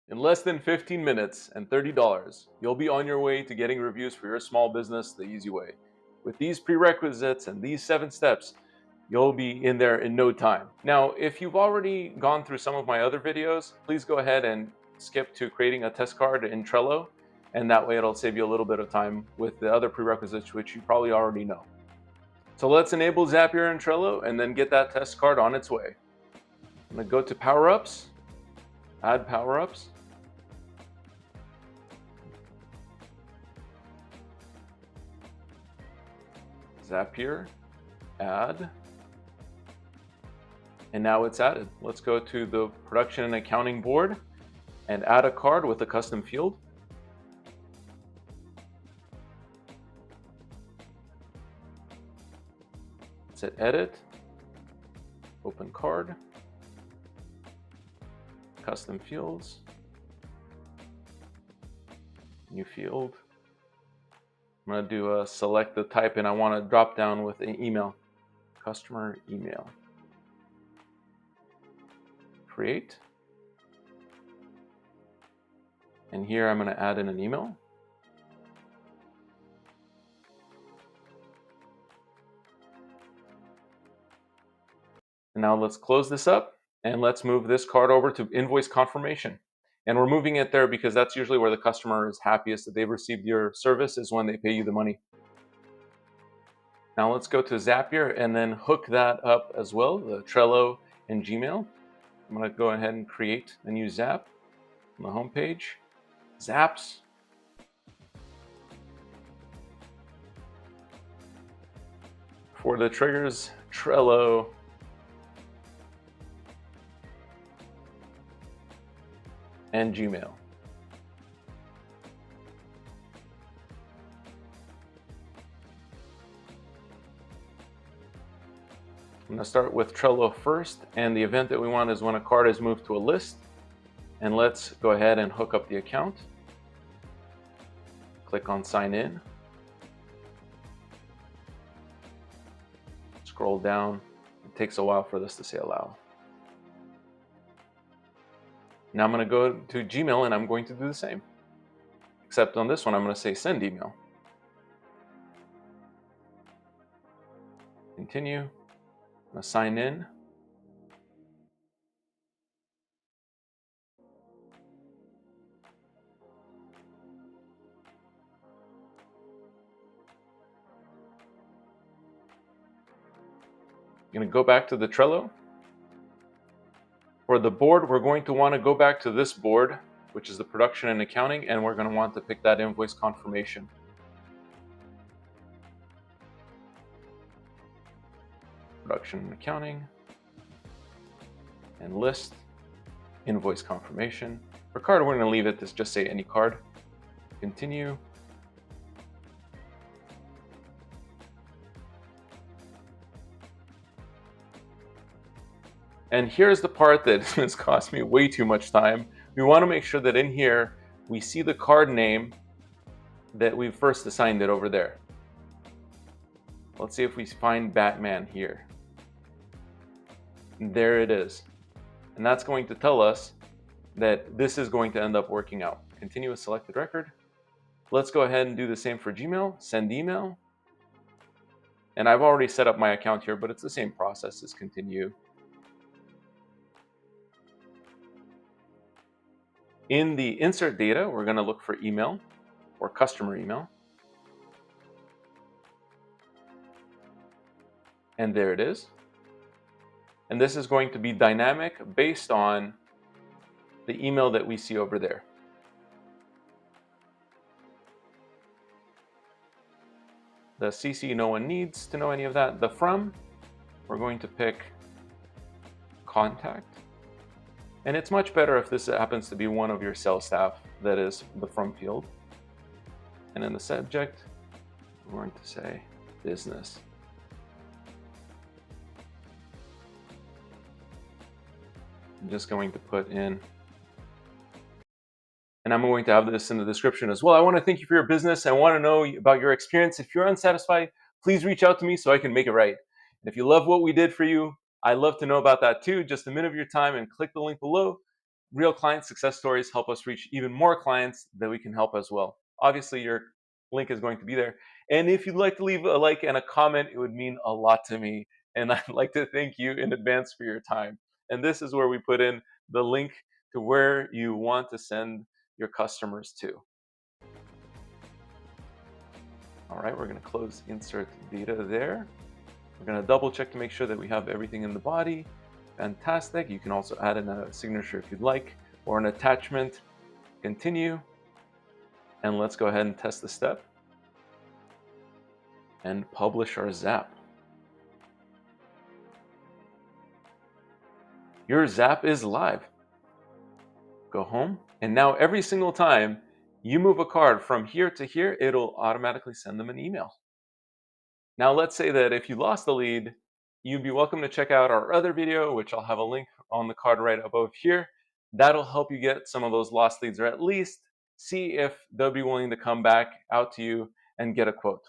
In less than 15 minutes and $30, you'll be on your way to getting reviews for your small business the easy way. With these prerequisites and these 7 steps, you'll be in there in no time. Now, if you've already gone through some of my other videos, please go ahead and skip to creating a test card in Trello, and that way it'll save you a little bit of time with the other prerequisites, which you probably already know. So let's enable Zapier and Trello and then get that test card on its way. I'm gonna go to Power-Ups, add Power-Ups. Zapier, add, and now it's added. Let's go to the production and accounting board and add a card with a custom field. Let's hit edit, open card, custom fields, new field. I'm going to do a select the type, and I want to drop down with an email, customer email. Create. And here I'm going to add in an email. And now let's close this up and let's move this card over to invoice confirmation. And we're moving it there because that's usually where the customer is happiest that they've received your service, is when they pay you the money. Now let's go to Zapier and then hook that up as well, the Trello and Gmail. I'm going to go ahead and create a new Zap on the home page. Zaps. For the triggers, Trello, and Gmail. I'm going to start with Trello first, and the event that we want is when a card is moved to a list. And let's go ahead and hook up the account. Click on sign in. Scroll down. It takes a while for this to say allow. Now I'm going to go to Gmail and I'm going to do the same. Except on this one, I'm going to say send email. Continue. I'm going to sign in. I'm going to go back to the Trello. For the board, we're going to want to go back to this board, which is the production and accounting, and we're going to want to pick that invoice confirmation. Production and accounting, and list, invoice confirmation. For card, we're going to leave it to just say any card. Continue. And here's the part that has cost me way too much time. We want to make sure that in here, we see the card name that we first assigned it over there. Let's see if we find Batman here. There it is. And that's going to tell us that this is going to end up working out. Continue with selected record. Let's go ahead and do the same for Gmail, send email. And I've already set up my account here, but it's the same process as continue. In the insert data, we're going to look for email or customer email. And there it is. And this is going to be dynamic based on the email that we see over there. The CC, no one needs to know any of that. The from, we're going to pick contact. And it's much better if this happens to be one of your sales staff that is the from field. And in the subject, we're going to say business. I'm just going to put in, and I'm going to have this in the description as well. I want to thank you for your business. I want to know about your experience. If you're unsatisfied, please reach out to me so I can make it right. And if you love what we did for you, I'd love to know about that too. Just a minute of your time and click the link below. real client success stories help us reach even more clients that we can help as well. Obviously, your link is going to be there. And if you'd like to leave a like and a comment, it would mean a lot to me. And I'd like to thank you in advance for your time. And this is where we put in the link to where you want to send your customers to. All right, we're going to close insert data there. We're going to double check to make sure that we have everything in the body. Fantastic. You can also add in a signature if you'd like, or an attachment. Continue. And let's go ahead and test the step and publish our Zap. Your Zap is live. Go home. And now every single time you move a card from here to here, it'll automatically send them an email. Now, let's say that if you lost the lead, you'd be welcome to check out our other video, which I'll have a link on the card right above here. That'll help you get some of those lost leads, or at least see if they'll be willing to come back out to you and get a quote.